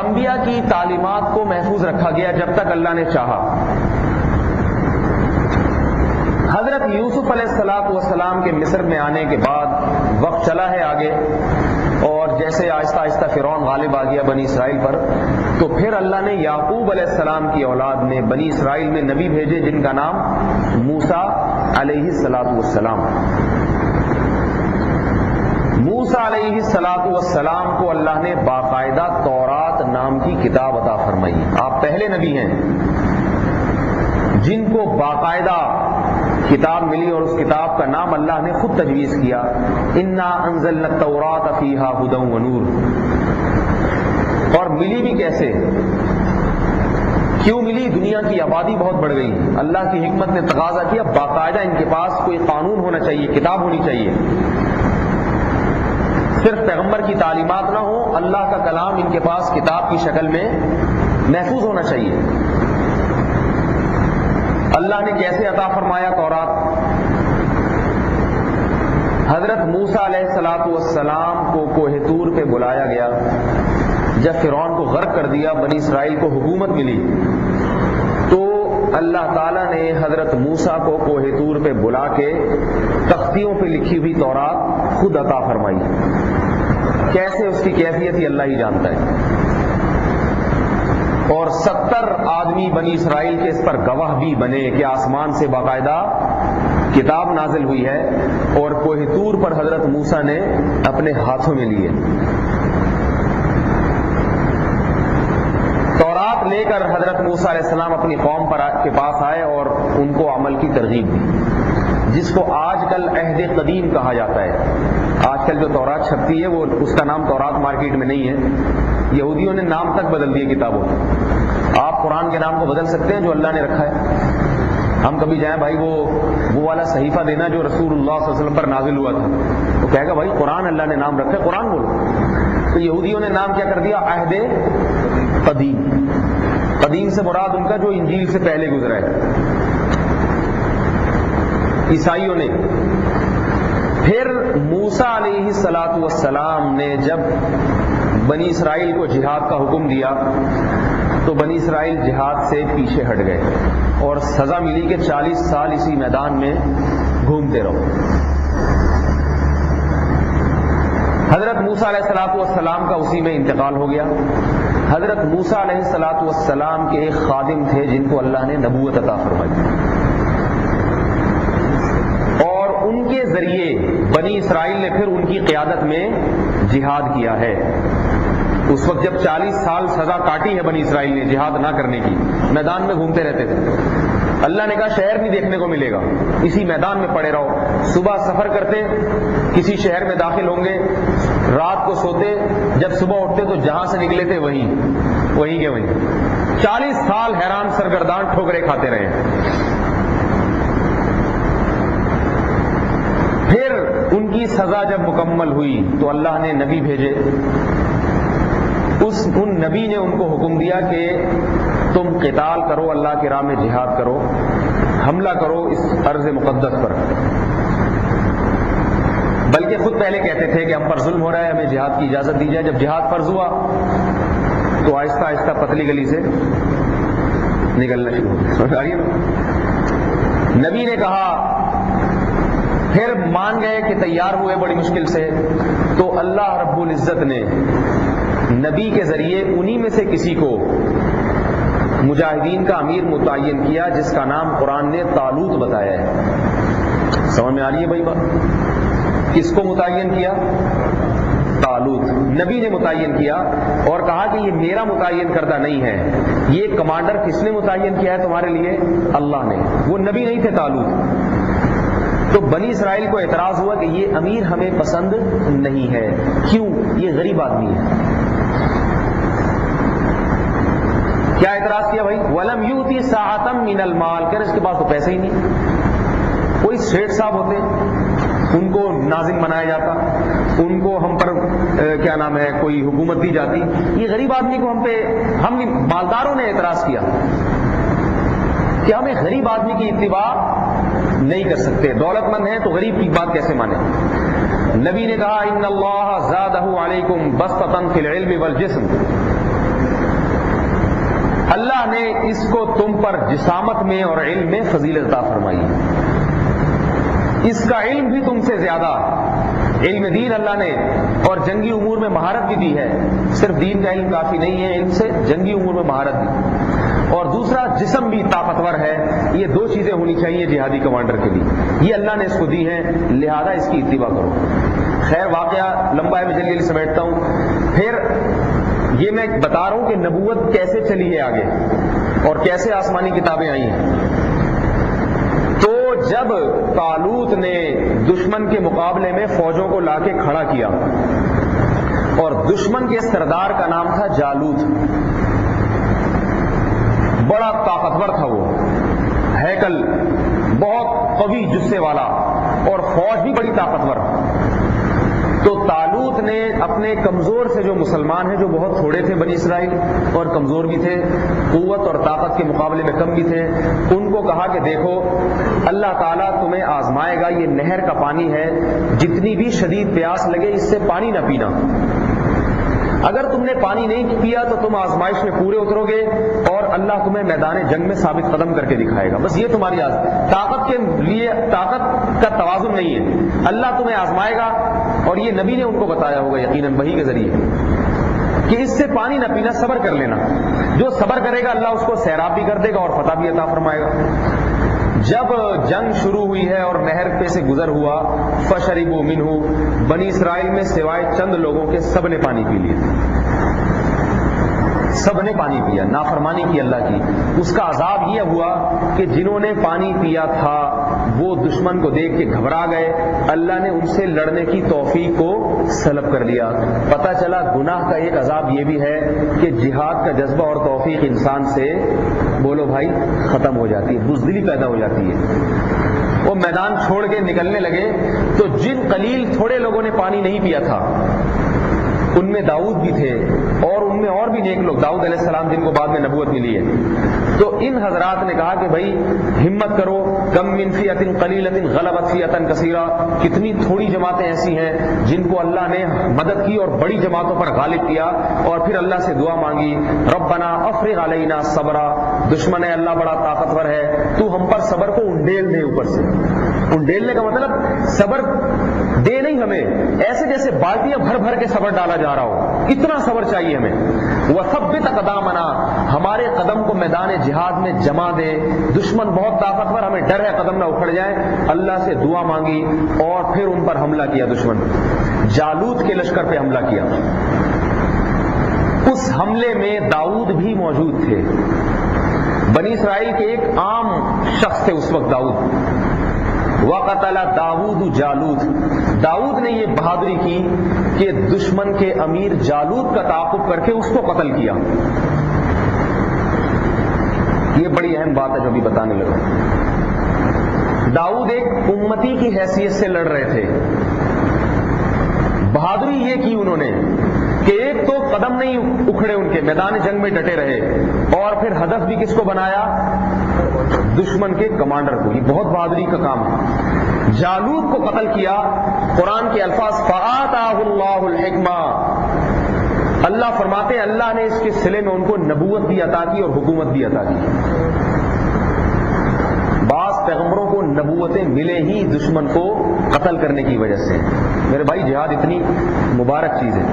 انبیاء کی تعلیمات کو محفوظ رکھا گیا جب تک اللہ نے چاہا۔ حضرت یوسف علیہ السلام کے مصر میں آنے کے بعد وقت چلا ہے آگے، اور جیسے آہستہ آہستہ فرعون غالب آ گیا بنی اسرائیل پر، تو پھر اللہ نے یعقوب علیہ السلام کی اولاد میں بنی اسرائیل میں نبی بھیجے جن کا نام موسیٰ علیہ السلام۔ موسیٰ علیہ السلام کو اللہ نے باقاعدہ تورات نام کی کتاب عطا فرمائی۔ آپ پہلے نبی ہیں جن کو باقاعدہ کتاب ملی، اور اس کتاب کا نام اللہ نے خود تجویز کیا، انا انزلنا التوراۃ فیہا ھدی ونور۔ اور ملی بھی کیسے، کیوں ملی؟ دنیا کی آبادی بہت بڑھ گئی، اللہ کی حکمت نے تقاضا کیا باقاعدہ ان کے پاس کوئی قانون ہونا چاہیے، کتاب ہونی چاہیے، صرف پیغمبر کی تعلیمات نہ ہو، اللہ کا کلام ان کے پاس کتاب کی شکل میں محفوظ ہونا چاہیے۔ اللہ نے کیسے عطا فرمایا تورات؟ حضرت موسیٰ علیہ السلام کو کوہ طور پہ بلایا گیا، جب فرعون کو غرق کر دیا، بنی اسرائیل کو حکومت ملی، تو اللہ تعالیٰ نے حضرت موسیٰ کو کوہ طور پہ بلا کے تختیوں پہ لکھی ہوئی تورات خود عطا فرمائی۔ کیسے اس کی کیفیت ہی اللہ ہی جانتا ہے، اور 70 آدمی بنی اسرائیل کے اس پر گواہ بھی بنے کہ آسمان سے باقاعدہ کتاب نازل ہوئی ہے، اور کوہ طور پر حضرت موسیٰ نے اپنے ہاتھوں میں لیے تورات لے کر۔ حضرت موسیٰ علیہ السلام اپنی قوم کے پاس آئے اور ان کو عمل کی ترغیب دی، جس کو آج کل عہد قدیم کہا جاتا ہے۔ آج کل جو تورات چھپتی ہے وہ اس کا نام تورات مارکیٹ میں نہیں ہے، یہودیوں نے نام تک بدل دیے کتابوں کا۔ آپ قرآن کے نام کو بدل سکتے ہیں جو اللہ نے رکھا ہے۔ ہم کبھی جائیں بھائی وہ والا صحیفہ دینا جو رسول اللہ صلی اللہ علیہ وسلم پر نازل ہوا تھا، تو کہے گا بھائی قرآن اللہ نے نام رکھا ہے، قرآن بولو۔ تو یہودیوں نے نام کیا کر دیا؟ عہد قدیم۔ قدیم سے مراد ان کا جو انجیل سے پہلے گزرا ہے۔ عیسائیوں نے پھر موسیٰ علیہ السلام نے جب بنی اسرائیل کو جہاد کا حکم دیا تو بنی اسرائیل جہاد سے پیچھے ہٹ گئے، اور سزا ملی کہ 40 سال اسی میدان میں گھومتے رہو۔ حضرت موسیٰ علیہ السلام کا اسی میں انتقال ہو گیا۔ حضرت موسیٰ علیہ السلام کے ایک خادم تھے جن کو اللہ نے نبوت عطا فرمائی، اور ان کے ذریعے بنی اسرائیل نے پھر ان کی قیادت میں جہاد کیا ہے۔ اس وقت جب 40 سال سزا کاٹی ہے بنی اسرائیل نے جہاد نہ کرنے کی، میدان میں گھومتے رہتے تھے، اللہ نے کہا شہر نہیں دیکھنے کو ملے گا، اسی میدان میں پڑے رہو۔ صبح سفر کرتے، کسی شہر میں داخل ہوں گے، رات کو سوتے، جب صبح اٹھتے تو جہاں سے نکلے تھے وہیں کے وہیں۔ 40 سال حیران سرگردان ٹھوکریں کھاتے رہے۔ پھر ان کی سزا جب مکمل ہوئی تو اللہ نے نبی بھیجے، ان نبی نے ان کو حکم دیا کہ تم قتال کرو، اللہ کی راہ میں جہاد کرو، حملہ کرو اس ارض مقدس پر۔ بلکہ خود پہلے کہتے تھے کہ ہم پر ظلم ہو رہا ہے، ہمیں جہاد کی اجازت دی جائے۔ جب جہاد فرض ہوا تو آہستہ آہستہ پتلی گلی سے نکلنا شروع ہو گیا۔ نبی نے کہا، پھر مان گئے کہ تیار ہوئے بڑی مشکل سے، تو اللہ رب العزت نے نبی کے ذریعے انہی میں سے کسی کو مجاہدین کا امیر متعین کیا، جس کا نام قرآن نے طالوت بتایا ہے۔ سمجھ میں آ رہی ہے بھائی بات؟ کس کو متعین کیا؟ طالوت نبی نے متعین کیا، اور کہا کہ یہ میرا متعین کردہ نہیں ہے، یہ کمانڈر کس نے متعین کیا ہے تمہارے لیے؟ اللہ نے۔ وہ نبی نہیں تھے طالوت۔ تو بنی اسرائیل کو اعتراض ہوا کہ یہ امیر ہمیں پسند نہیں ہے، کیوں؟ یہ غریب آدمی ہے۔ کیا اعتراض کیا بھائی؟ وَلَمْ يُؤْتِ سَاعَةً مِّنَ الْمَالِ، کہ اس کے پاس تو پیسے ہی نہیں۔ کوئی سیٹھ صاحب ہوتے ان کو ناظم بنایا جاتا، ان کو ہم پر کیا نام ہے کوئی حکومت دی جاتی، یہ غریب آدمی کو ہم مالداروں نے اعتراض کیا کہ ہم ایک غریب آدمی کی اتباع نہیں کر سکتے، دولت مند ہیں تو غریب کی بات کیسے مانیں؟ نبی نے کہا ان اللہ زادہ علیکم بسطۃ فی العلم والجسم، اللہ نے اس کو تم پر جسامت میں اور علم میں فضیلت عطا فرمائی ہے، اس کا علم بھی تم سے زیادہ، علم دین اللہ نے اور جنگی امور میں مہارت بھی دی ہے، صرف دین کا علم کافی نہیں ہے، علم سے جنگی امور میں مہارت دی، اور دوسرا جسم بھی طاقتور ہے۔ یہ دو چیزیں ہونی چاہیے جہادی کمانڈر کے لیے، یہ اللہ نے اس کو دی ہیں، لہذا اس کی اتباع کرو۔ خیر واقعہ لمبا ہے، میں جلدی جلدی سمیٹتا ہوں۔ پھر یہ میں بتا رہا ہوں کہ نبوت کیسے چلی ہے آگے اور کیسے آسمانی کتابیں آئی ہیں۔ تو جب طالوت نے دشمن کے مقابلے میں فوجوں کو لا کے کھڑا کیا، اور دشمن کے سردار کا نام تھا جالوت، بڑا طاقتور تھا وہ، ہیکل بہت قوی جثے والا، اور فوج بھی بڑی طاقتور۔ تو طالوت نے اپنے کمزور سے، جو مسلمان ہیں جو بہت تھوڑے تھے بنی اسرائیل اور کمزور بھی تھے، قوت اور طاقت کے مقابلے میں کم بھی تھے، ان کو کہا کہ دیکھو اللہ تعالیٰ تمہیں آزمائے گا، یہ نہر کا پانی ہے، جتنی بھی شدید پیاس لگے اس سے پانی نہ پینا، اگر تم نے پانی نہیں پیا تو تم آزمائش میں پورے اترو گے اور اللہ تمہیں میدان جنگ میں ثابت قدم کر کے دکھائے گا۔ بس یہ تمہاری طاقت کے لیے طاقت کا توازن نہیں ہے، اللہ تمہیں آزمائے گا، اور یہ نبی نے ان کو بتایا ہوگا یقیناً وحی کے ذریعے کہ اس سے پانی نہ پینا، صبر کر لینا، جو صبر کرے گا اللہ اس کو سیراب بھی کر دے گا اور فتح بھی عطا فرمائے گا۔ جب جنگ شروع ہوئی ہے اور نہر پہ سے گزر ہوا، فشربوا منہ، بنی اسرائیل میں سوائے چند لوگوں کے سب نے پانی پی لیا، سب نے پانی پیا، نافرمانی کی اللہ کی۔ اس کا عذاب یہ ہوا کہ جنہوں نے پانی پیا تھا وہ دشمن کو دیکھ کے گھبرا گئے، اللہ نے ان سے لڑنے کی توفیق کو سلب کر لیا۔ پتہ چلا گناہ کا ایک عذاب یہ بھی ہے کہ جہاد کا جذبہ اور توفیق انسان سے، بولو بھائی، ختم ہو جاتی ہے، بزدلی پیدا ہو جاتی ہے۔ وہ میدان چھوڑ کے نکلنے لگے تو جن قلیل تھوڑے لوگوں نے پانی نہیں پیا تھا ان میں داؤد بھی تھے، اور ان میں اور بھی نیک لوگ، داؤد علیہ السلام جن کو بعد میں نبوت ملی ہے۔ تو ان حضرات نے کہا کہ بھائی ہمت کرو، کم من فئۃ قلیلۃ غلبت فئۃ کثیرہ، کتنی تھوڑی جماعتیں ایسی ہیں جن کو اللہ نے مدد کی اور بڑی جماعتوں پر غالب کیا، اور پھر اللہ سے دعا مانگی، ربنا افرغ علینا صبرا، دشمن ہے اللہ بڑا طاقتور ہے، تو ہم پر صبر کو انڈیل دے، اوپر سے انڈیلنے کا مطلب صبر دے نہیں ہمیں، ایسے جیسے بالٹیاں بھر بھر کے صبر ڈالا جا رہا ہو، اتنا صبر چاہیے ہمیں۔ وثبت اقدامنا، ہمارے قدم کو میدان جہاد میں جما دے، دشمن بہت طاقتور، ہمیں ڈر ہے قدم نہ اکھڑ جائے، اللہ سے دعا مانگی، اور پھر ان پر حملہ کیا دشمن، جالوت کے لشکر پہ حملہ کیا۔ اس حملے میں داؤد بھی موجود تھے، بنی اسرائیل کے ایک عام شخص تھے اس وقت داؤد۔ وقتل داؤد جالوت، داؤد نے یہ بہادری کی کہ دشمن کے امیر جالوت کا تعاقب کر کے اس کو قتل کیا۔ یہ بڑی اہم بات ہے جو ابھی بتانے لگا۔ داؤد ایک امتی کی حیثیت سے لڑ رہے تھے، بہادری یہ کی انہوں نے کہ ایک تو قدم نہیں اکھڑے ان کے، میدان جنگ میں ڈٹے رہے، اور پھر ہدف بھی کس کو بنایا؟ دشمن کے کمانڈر کو۔ یہ بہت بہادری کا کام ہے۔ جالوت کو قتل کیا، قرآن کے الفاظ فآتاہ اللہ الحکمہ، اللہ فرماتے ہیں اللہ نے اس کے صلے میں ان کو نبوت بھی عطا کی اور حکومت بھی عطا کی۔ بعض پیغمبروں کو نبوتیں ملے ہی دشمن کو قتل کرنے کی وجہ سے۔ میرے بھائی جہاد اتنی مبارک چیز ہے،